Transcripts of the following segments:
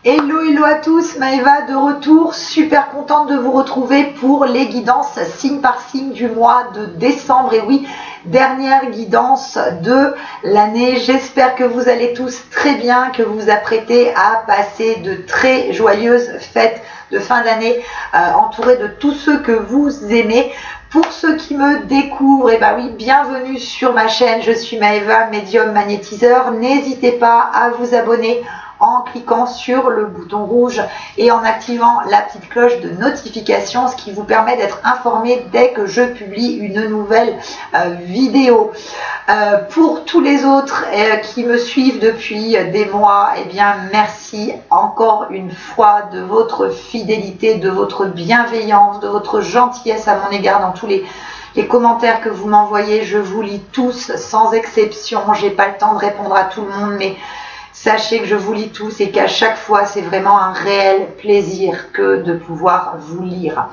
Hello, hello à tous, Maëva de retour, super contente de vous retrouver pour les guidances signe par signe du mois de décembre. Et oui, dernière guidance de l'année. J'espère que vous allez tous très bien, que vous vous apprêtez à passer de très joyeuses fêtes de fin d'année, entourées de tous ceux que vous aimez. Pour ceux qui me découvrent, oui, bienvenue sur ma chaîne. Je suis Maëva, médium magnétiseur. N'hésitez pas à vous abonner en cliquant sur le bouton rouge et en activant la petite cloche de notification, ce qui vous permet d'être informé dès que je publie une nouvelle vidéo. Pour tous les autres qui me suivent depuis des mois, merci encore une fois de votre fidélité, de votre bienveillance, de votre gentillesse à mon égard dans tous les commentaires que vous m'envoyez. Je vous lis tous sans exception. J'ai pas le temps de répondre à tout le monde, mais sachez que je vous lis tous et qu'à chaque fois, c'est vraiment un réel plaisir que de pouvoir vous lire.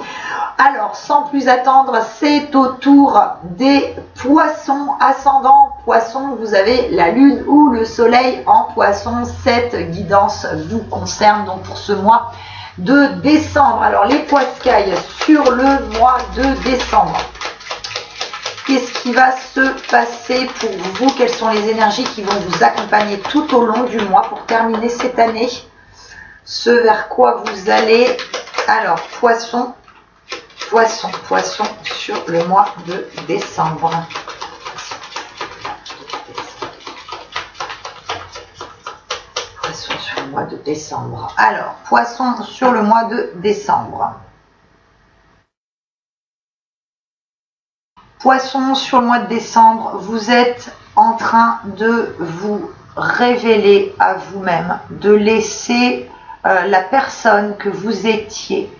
Alors, sans plus attendre, c'est au tour des poissons. Ascendant poisson, vous avez la lune ou le soleil en poisson. Cette guidance vous concerne donc pour ce mois de décembre. Alors, les poiscailles sur le mois de décembre. Qu'est-ce qui va se passer pour vous? Quelles sont les énergies qui vont vous accompagner tout au long du mois pour terminer cette année? Ce vers quoi vous allez? Alors, poisson sur le mois de décembre. Poisson sur le mois de décembre. Alors, poisson sur le mois de décembre. Poisson, sur le mois de décembre, vous êtes en train de vous révéler à vous-même, de laisser la personne que vous étiez.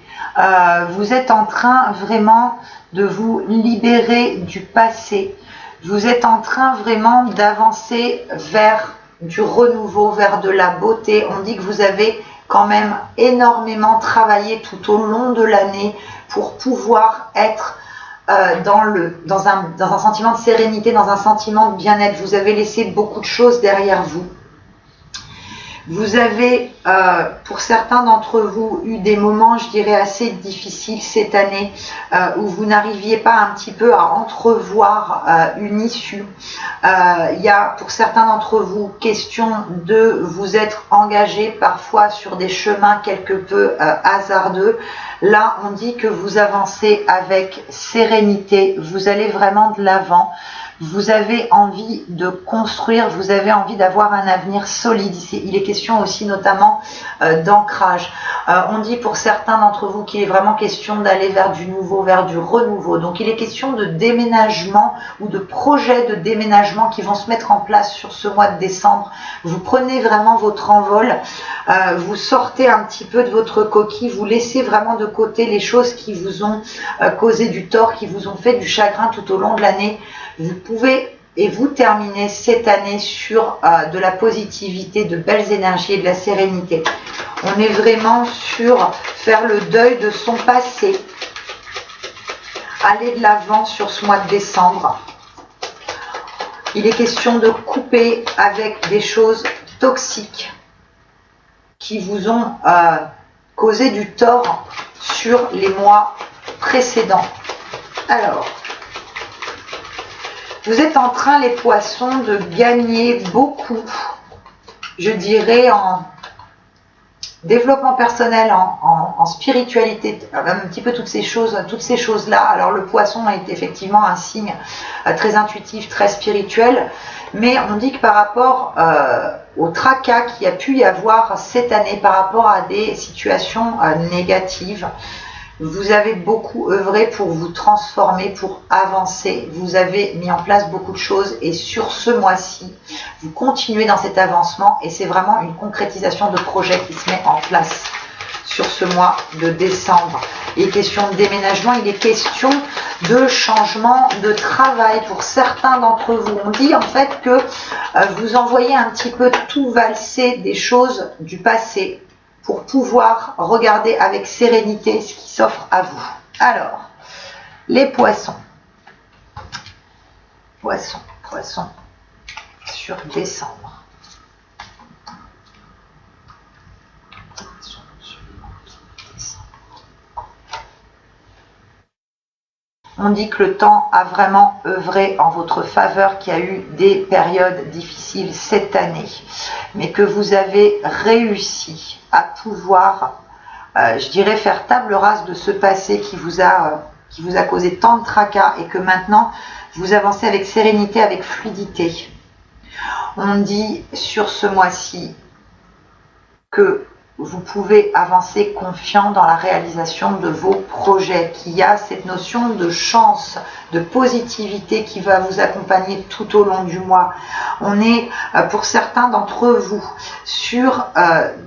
Vous êtes en train vraiment de vous libérer du passé. Vous êtes en train vraiment d'avancer vers du renouveau, vers de la beauté. On dit que vous avez quand même énormément travaillé tout au long de l'année pour pouvoir être dans un sentiment de sérénité, dans un sentiment de bien-être. Vous avez laissé beaucoup de choses derrière vous. Vous avez, pour certains d'entre vous, eu des moments, je dirais, assez difficiles cette année, où vous n'arriviez pas un petit peu à entrevoir une issue. Il y a, pour certains d'entre vous, question de vous être engagé parfois sur des chemins quelque peu hasardeux. Là, on dit que vous avancez avec sérénité, vous allez vraiment de l'avant. Vous avez envie de construire, vous avez envie d'avoir un avenir solide. Il est question aussi notamment d'ancrage. On dit pour certains d'entre vous qu'il est vraiment question d'aller vers du nouveau, vers du renouveau. Donc il est question de déménagement ou de projets de déménagement qui vont se mettre en place sur ce mois de décembre. Vous prenez vraiment votre envol, vous sortez un petit peu de votre coquille, vous laissez vraiment de côté les choses qui vous ont causé du tort, qui vous ont fait du chagrin tout au long de l'année. Vous pouvez et vous terminez cette année sur de la positivité, de belles énergies et de la sérénité. On est vraiment sur faire le deuil de son passé, aller de l'avant sur ce mois de décembre. Il est question de couper avec des choses toxiques qui vous ont causé du tort sur les mois précédents. Alors, vous êtes en train, les poissons, de gagner beaucoup, je dirais, en développement personnel, en spiritualité, un petit peu toutes ces choses-là. Alors le poisson est effectivement un signe très intuitif, très spirituel, mais on dit que par rapport au tracas qu'il y a pu y avoir cette année, par rapport à des situations négatives, vous avez beaucoup œuvré pour vous transformer, pour avancer. Vous avez mis en place beaucoup de choses et sur ce mois-ci, vous continuez dans cet avancement et c'est vraiment une concrétisation de projet qui se met en place sur ce mois de décembre. Il est question de déménagement, il est question de changement de travail pour certains d'entre vous. On dit en fait que vous envoyez un petit peu tout valser des choses du passé pour pouvoir regarder avec sérénité ce qui s'offre à vous. Alors, les poissons. Poissons sur décembre. On dit que le temps a vraiment œuvré en votre faveur, qu'il y a eu des périodes difficiles cette année, mais que vous avez réussi à pouvoir, je dirais, faire table rase de ce passé qui vous a causé tant de tracas et que maintenant vous avancez avec sérénité, avec fluidité. On dit sur ce mois-ci que vous pouvez avancer confiant dans la réalisation de vos projets, qu'il y a cette notion de chance, de positivité qui va vous accompagner tout au long du mois. On est, pour certains d'entre vous, sur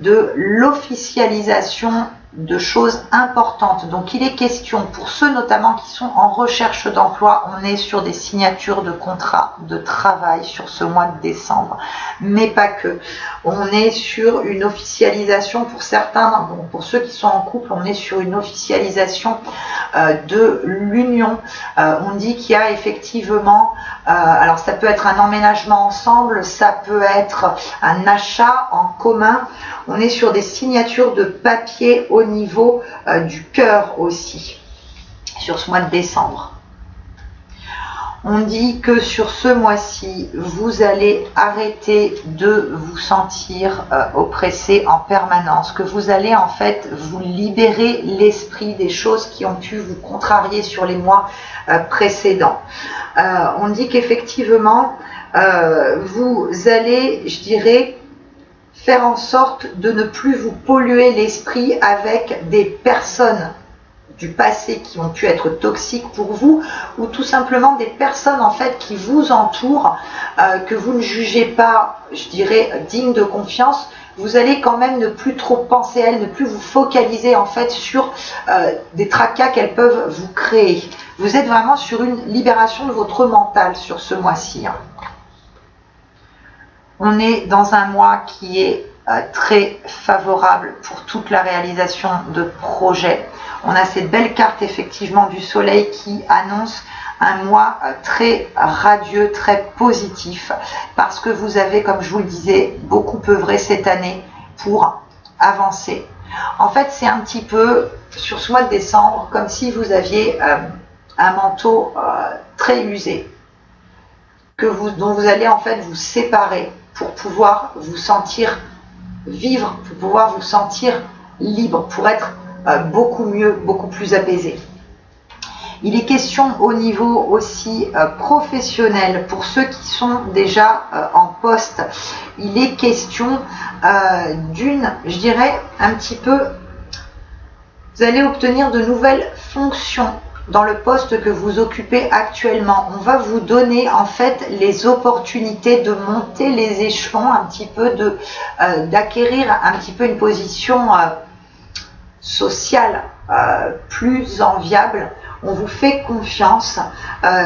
de l'officialisation de choses importantes. Donc il est question, pour ceux notamment qui sont en recherche d'emploi, on est sur des signatures de contrats de travail sur ce mois de décembre, mais pas que. On est sur une officialisation pour certains, bon, pour ceux qui sont en couple, on est sur une officialisation de l'union. On dit qu'il y a effectivement, alors ça peut être un emménagement ensemble, ça peut être un achat en commun. On est sur des signatures de papier au niveau du cœur aussi, sur ce mois de décembre. On dit que sur ce mois-ci, vous allez arrêter de vous sentir oppressé en permanence, que vous allez en fait vous libérer l'esprit des choses qui ont pu vous contrarier sur les mois précédents. On dit qu'effectivement, vous allez, je dirais, faire en sorte de ne plus vous polluer l'esprit avec des personnes du passé qui ont pu être toxiques pour vous, ou tout simplement des personnes en fait qui vous entourent, que vous ne jugez pas, je dirais, dignes de confiance. Vous allez quand même ne plus trop penser à elles, ne plus vous focaliser en fait sur des tracas qu'elles peuvent vous créer. Vous êtes vraiment sur une libération de votre mental sur ce mois-ci. On est dans un mois qui est très favorable pour toute la réalisation de projets. On a cette belle carte effectivement du soleil qui annonce un mois très radieux, très positif, parce que vous avez, comme je vous le disais, beaucoup œuvré cette année pour avancer. En fait, c'est un petit peu, sur ce mois de décembre, comme si vous aviez un manteau très usé, dont vous allez en fait vous séparer pour pouvoir vous sentir vivre, pour pouvoir vous sentir libre, pour être beaucoup mieux, beaucoup plus apaisé. Il est question au niveau aussi professionnel, pour ceux qui sont déjà en poste, il est question d'une, je dirais, un petit peu, vous allez obtenir de nouvelles fonctions dans le poste que vous occupez actuellement. On va vous donner en fait les opportunités de monter les échelons, un petit peu d'acquérir un petit peu une position sociale plus enviable. On vous fait confiance.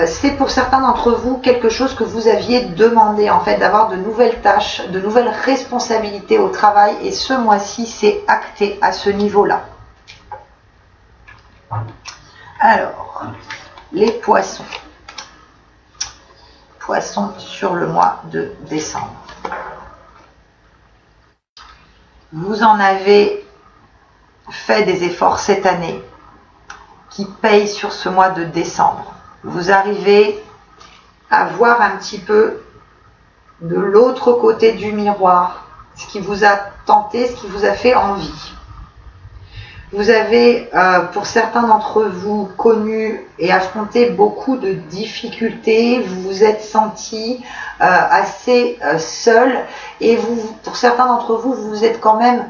C'est pour certains d'entre vous quelque chose que vous aviez demandé en fait, d'avoir de nouvelles tâches, de nouvelles responsabilités au travail, et ce mois-ci c'est acté à ce niveau-là. Alors, les poissons. Poissons sur le mois de décembre. Vous en avez fait des efforts cette année qui payent sur ce mois de décembre. Vous arrivez à voir un petit peu de l'autre côté du miroir ce qui vous a tenté, ce qui vous a fait envie. Vous avez, pour certains d'entre vous, connu et affronté beaucoup de difficultés. Vous vous êtes senti assez seul, et pour certains d'entre vous, vous vous êtes quand même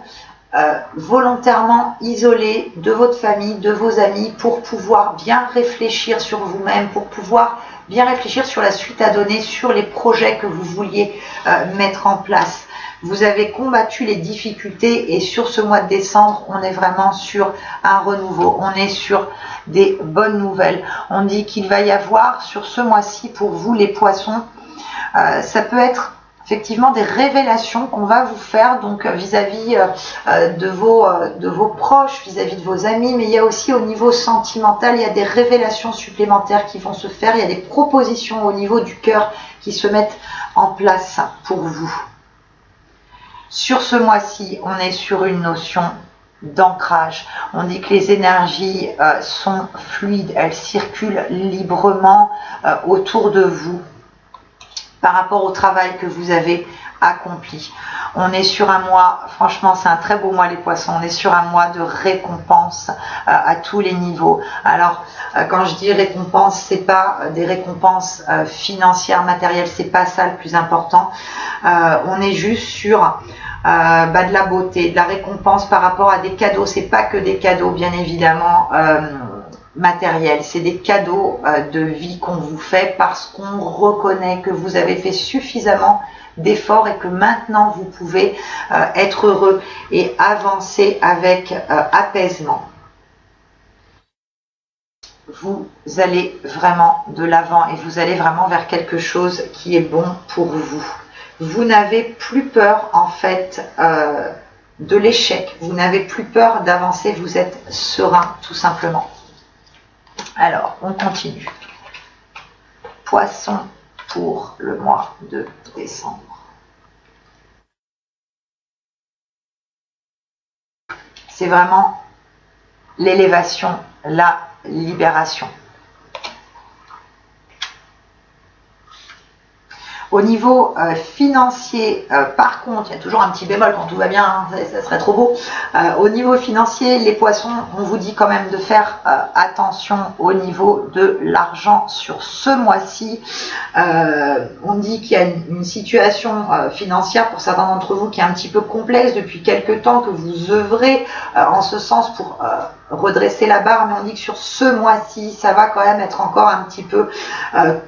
volontairement isolé de votre famille, de vos amis, pour pouvoir bien réfléchir sur vous-même, pour pouvoir bien réfléchir sur la suite à donner, sur les projets que vous vouliez mettre en place. Vous avez combattu les difficultés, et sur ce mois de décembre, on est vraiment sur un renouveau. On est sur des bonnes nouvelles. On dit qu'il va y avoir sur ce mois-ci pour vous les poissons, ça peut être effectivement des révélations qu'on va vous faire, donc vis-à-vis de vos proches, vis-à-vis de vos amis, mais il y a aussi au niveau sentimental, il y a des révélations supplémentaires qui vont se faire, il y a des propositions au niveau du cœur qui se mettent en place pour vous. Sur ce mois-ci, on est sur une notion d'ancrage. On dit que les énergies sont fluides, elles circulent librement autour de vous par rapport au travail que vous avez accompli. On est sur un mois, franchement c'est un très beau mois les poissons, on est sur un mois de récompense à tous les niveaux. Alors quand je dis récompense, c'est pas des récompenses financières, matérielles, c'est pas ça le plus important. On est juste sur de la beauté, de la récompense par rapport à des cadeaux. C'est pas que des cadeaux bien évidemment matériels, c'est des cadeaux de vie qu'on vous fait parce qu'on reconnaît que vous avez fait suffisamment d'efforts et que maintenant vous pouvez être heureux et avancer avec apaisement. Vous allez vraiment de l'avant et vous allez vraiment vers quelque chose qui est bon pour vous. Vous n'avez plus peur en fait de l'échec, vous n'avez plus peur d'avancer, vous êtes serein tout simplement. Alors, on continue. Poisson pour le mois de décembre. C'est vraiment l'élévation, la libération. Au niveau financier, par contre, il y a toujours un petit bémol quand tout va bien, hein, ça serait trop beau. Au niveau financier, les poissons, on vous dit quand même de faire attention au niveau de l'argent sur ce mois-ci. On dit qu'il y a une situation financière pour certains d'entre vous qui est un petit peu complexe depuis quelques temps, que vous œuvrez en ce sens pour redresser la barre, mais on dit que sur ce mois-ci, ça va quand même être encore un petit peu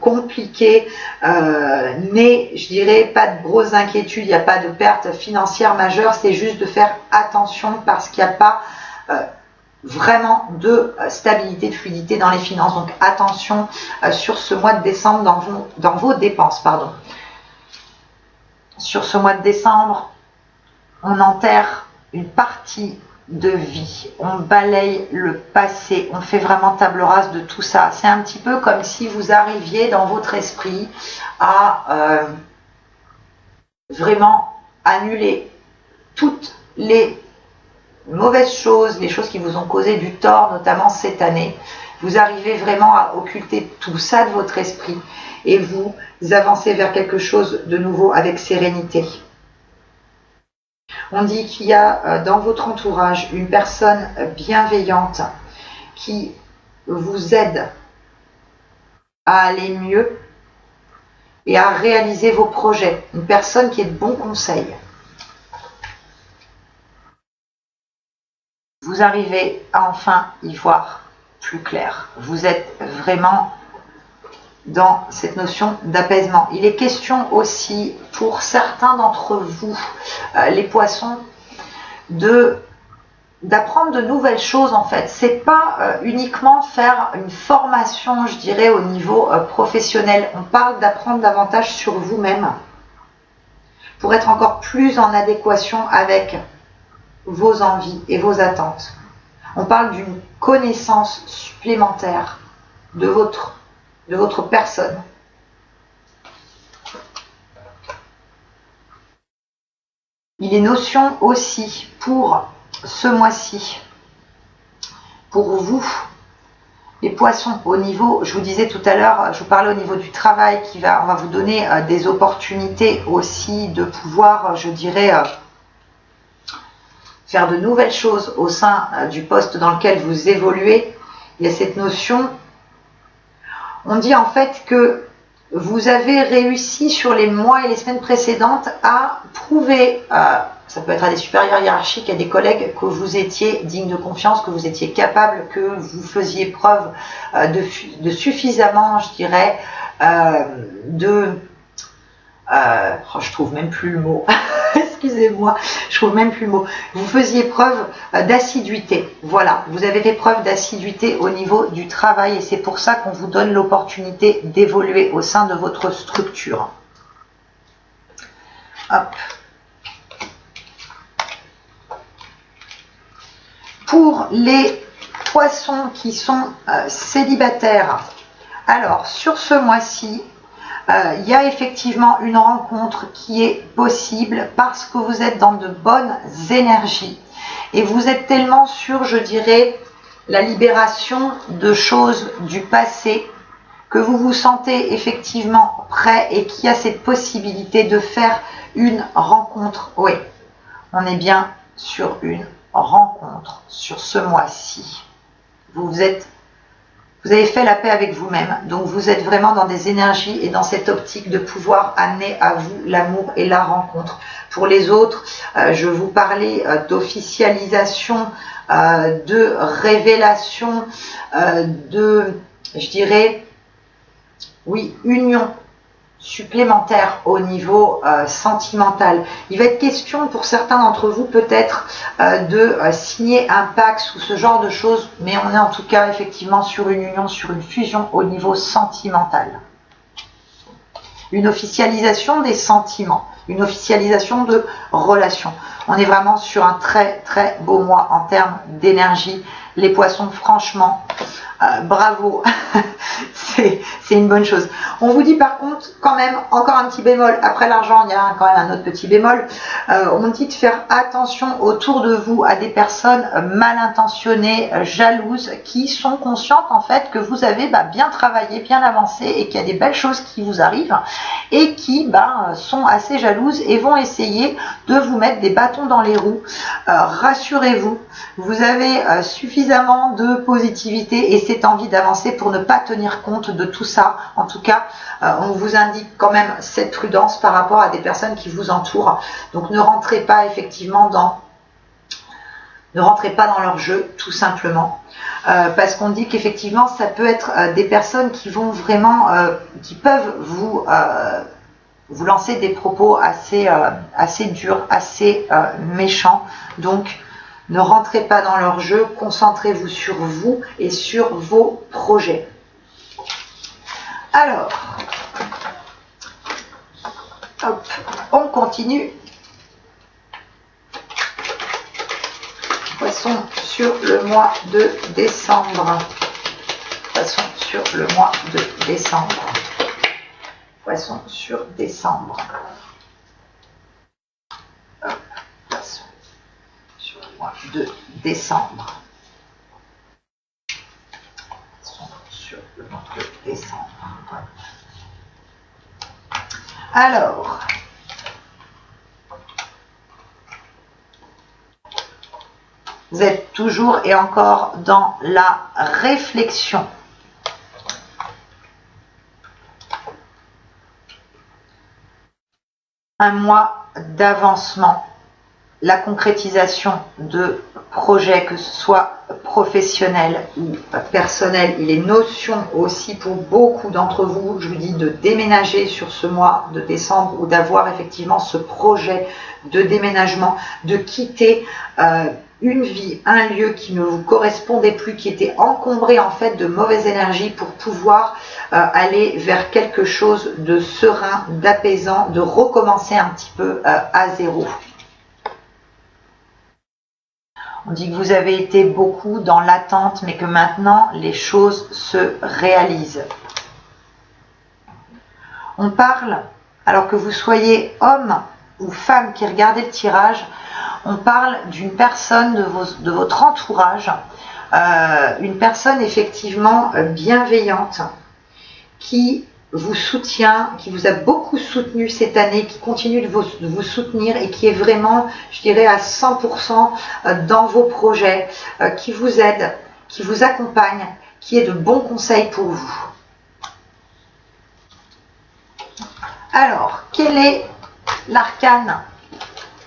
compliqué, mais je dirais pas de grosses inquiétudes, il n'y a pas de perte financière majeure, c'est juste de faire attention parce qu'il n'y a pas vraiment de stabilité, de fluidité dans les finances, donc attention sur ce mois de décembre dans vos dépenses, pardon. Sur ce mois de décembre, on enterre une partie de vie, on balaye le passé, on fait vraiment table rase de tout ça. C'est un petit peu comme si vous arriviez dans votre esprit à vraiment annuler toutes les mauvaises choses, les choses qui vous ont causé du tort, notamment cette année. Vous arrivez vraiment à occulter tout ça de votre esprit et vous avancez vers quelque chose de nouveau avec sérénité. On dit qu'il y a dans votre entourage une personne bienveillante qui vous aide à aller mieux et à réaliser vos projets. Une personne qui est de bons conseils. Vous arrivez à enfin y voir plus clair. Vous êtes vraiment dans cette notion d'apaisement. Il est question aussi pour certains d'entre vous, les poissons, d'apprendre de nouvelles choses en fait. C'est pas uniquement faire une formation, je dirais, au niveau professionnel. On parle d'apprendre davantage sur vous-même pour être encore plus en adéquation avec vos envies et vos attentes. On parle d'une connaissance supplémentaire de votre personne. Il est notion aussi pour ce mois-ci, pour vous, les poissons, au niveau, je vous disais tout à l'heure, je vous parlais au niveau du travail, on va vous donner des opportunités aussi de pouvoir, je dirais, faire de nouvelles choses au sein du poste dans lequel vous évoluez. Il y a cette notion. On dit en fait que vous avez réussi sur les mois et les semaines précédentes à prouver, ça peut être à des supérieurs hiérarchiques, à des collègues, que vous étiez digne de confiance, que vous étiez capable, que vous faisiez preuve de suffisamment, je dirais, je trouve même plus le mot. Excusez-moi, je trouve même plus le mot. Vous faisiez preuve d'assiduité. Voilà, vous avez fait preuve d'assiduité au niveau du travail et c'est pour ça qu'on vous donne l'opportunité d'évoluer au sein de votre structure. Hop. Pour les poissons qui sont célibataires, alors sur ce mois-ci, il y a effectivement une rencontre qui est possible parce que vous êtes dans de bonnes énergies Et vous êtes tellement sur, je dirais, la libération de choses du passé, que vous vous sentez effectivement prêt et qu'il y a cette possibilité de faire une rencontre. Oui, on est bien sur une rencontre sur ce mois-ci. Vous avez fait la paix avec vous-même, donc vous êtes vraiment dans des énergies et dans cette optique de pouvoir amener à vous l'amour et la rencontre. Pour les autres, je vous parlais d'officialisation, de révélation, je dirais, oui, union supplémentaire au niveau sentimental. Il va être question pour certains d'entre vous peut-être de signer un pacte ou ce genre de choses, mais on est en tout cas effectivement sur une union, sur une fusion au niveau sentimental. Une officialisation des sentiments, une officialisation de relations. On est vraiment sur un très très beau mois en termes d'énergie. Les poissons, franchement, bravo, c'est une bonne chose. On vous dit par contre, quand même, encore un petit bémol, après l'argent, il y a quand même un autre petit bémol, on dit de faire attention autour de vous à des personnes mal intentionnées, jalouses, qui sont conscientes en fait que vous avez bien travaillé, bien avancé et qu'il y a des belles choses qui vous arrivent et qui sont assez jalouses et vont essayer de vous mettre des bâtons dans les roues. Rassurez-vous, vous avez suffisamment de positivité et cette envie d'avancer pour ne pas tenir compte de tout ça. En tout cas, on vous indique quand même cette prudence par rapport à des personnes qui vous entourent. Donc ne rentrez pas effectivement dans leur jeu, tout simplement. Parce qu'on dit qu'effectivement, ça peut être des personnes qui vont vraiment, qui peuvent vous lancer des propos assez durs, assez méchants. Donc, ne rentrez pas dans leur jeu, concentrez-vous sur vous et sur vos projets. Alors, hop, on continue. Poisson sur le mois de décembre. Poisson sur le mois de décembre. Poisson sur décembre. Hop, poisson sur le mois de décembre. Poisson sur le mois de décembre. Alors, vous êtes toujours et encore dans la réflexion. Un mois d'avancement, la concrétisation de projets, que ce soit professionnel ou personnel. Il est notion aussi pour beaucoup d'entre vous, je vous dis, de déménager sur ce mois de décembre ou d'avoir effectivement ce projet de déménagement, de quitter une vie, un lieu qui ne vous correspondait plus, qui était encombré en fait de mauvaise énergie pour pouvoir aller vers quelque chose de serein, d'apaisant, de recommencer un petit peu à zéro. On dit que vous avez été beaucoup dans l'attente, mais que maintenant les choses se réalisent. On parle, alors que vous soyez homme ou femme qui regardez le tirage, on parle d'une personne de votre entourage, une personne effectivement bienveillante qui vous soutient, qui vous a beaucoup soutenu cette année, qui continue de vous soutenir et qui est vraiment, je dirais, à 100% dans vos projets, qui vous aide, qui vous accompagne, qui est de bons conseils pour vous. Alors, quel est l'arcane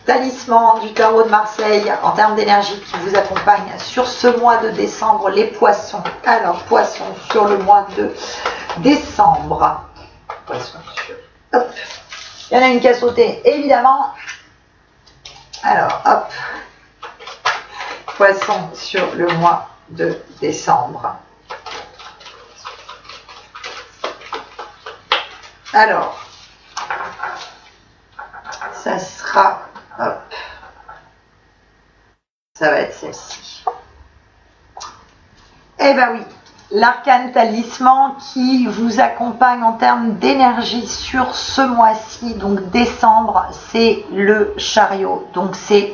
talisman du tarot de Marseille en termes d'énergie qui vous accompagne sur ce mois de décembre, les poissons? Alors, poissons sur le mois de décembre. Poissons sur... Hop. Il y en a une qui a sauté, évidemment. Alors, hop. Poissons sur le mois de décembre. Alors, ça sera... Hop. Ça va être celle-ci. Eh ben oui, l'arcane talisman qui vous accompagne en termes d'énergie sur ce mois-ci, donc décembre, c'est le chariot. Donc c'est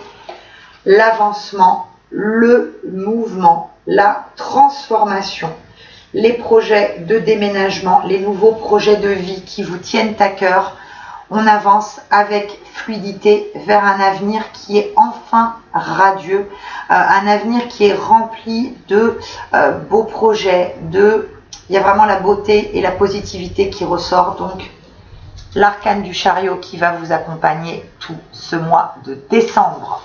l'avancement, le mouvement, la transformation, les projets de déménagement, les nouveaux projets de vie qui vous tiennent à cœur. On avance avec fluidité vers un avenir qui est enfin radieux, un avenir qui est rempli de beaux projets, il y a vraiment la beauté et la positivité qui ressort. Donc, l'arcane du chariot qui va vous accompagner tout ce mois de décembre.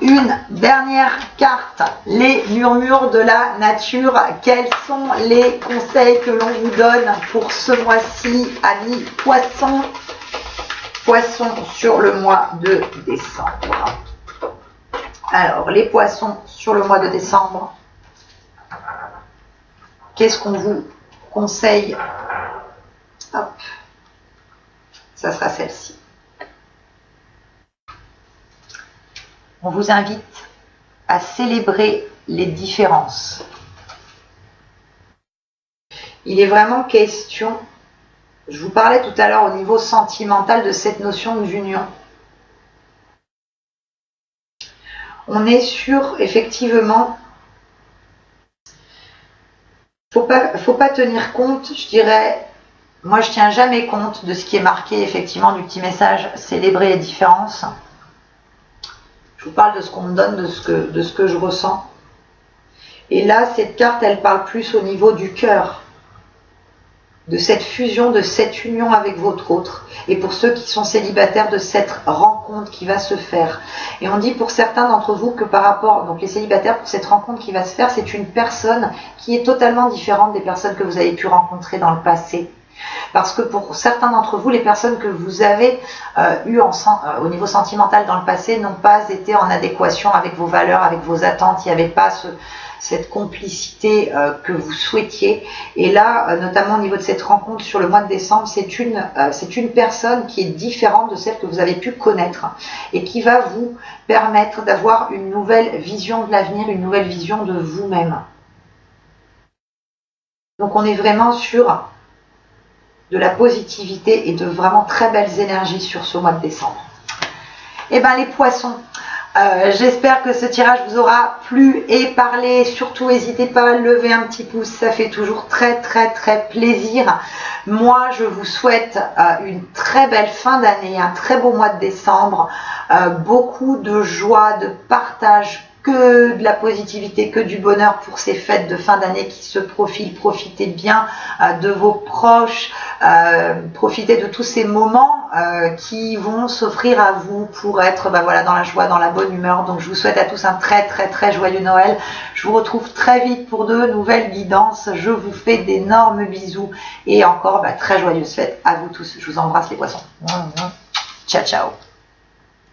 Une dernière carte, les murmures de la nature. Quels sont les conseils que l'on vous donne pour ce mois-ci, amis poissons? Poissons sur le mois de décembre. Alors, les poissons sur le mois de décembre, qu'est-ce qu'on vous conseille? Hop, ça sera celle-ci. On vous invite à célébrer les différences. Il est vraiment question, je vous parlais tout à l'heure au niveau sentimental de cette notion d'union. On est sur, effectivement, faut pas tenir compte, je dirais, moi je tiens jamais compte de ce qui est marqué, effectivement, du petit message, célébrer les différences. Je vous parle de ce qu'on me donne, de ce que je ressens. Et là, cette carte, elle parle plus au niveau du cœur, de cette fusion, de cette union avec votre autre. Et pour ceux qui sont célibataires, de cette rencontre qui va se faire. Et on dit pour certains d'entre vous que par rapport, donc les célibataires, pour cette rencontre qui va se faire, c'est une personne qui est totalement différente des personnes que vous avez pu rencontrer dans le passé. Parce que pour certains d'entre vous, les personnes que vous avez eues au niveau sentimental dans le passé n'ont pas été en adéquation avec vos valeurs, avec vos attentes. Il n'y avait pas cette complicité que vous souhaitiez. Et là, notamment au niveau de cette rencontre sur le mois de décembre, c'est une personne qui est différente de celle que vous avez pu connaître et qui va vous permettre d'avoir une nouvelle vision de l'avenir, une nouvelle vision de vous-même. Donc on est vraiment sur de la positivité et de vraiment très belles énergies sur ce mois de décembre. Et bien les poissons, j'espère que ce tirage vous aura plu et parlé. Surtout n'hésitez pas à lever un petit pouce, ça fait toujours très plaisir. Moi je vous souhaite une très belle fin d'année, un très beau mois de décembre, beaucoup de joie, de partage, que de la positivité, que du bonheur pour ces fêtes de fin d'année qui se profilent. Profitez bien de vos proches, profitez de tous ces moments qui vont s'offrir à vous pour être voilà, dans la joie, dans la bonne humeur. Donc je vous souhaite à tous un très joyeux Noël. Je vous retrouve très vite pour de nouvelles guidances. Je vous fais d'énormes bisous et encore très joyeuses fêtes à vous tous. Je vous embrasse les poissons. Ciao ciao.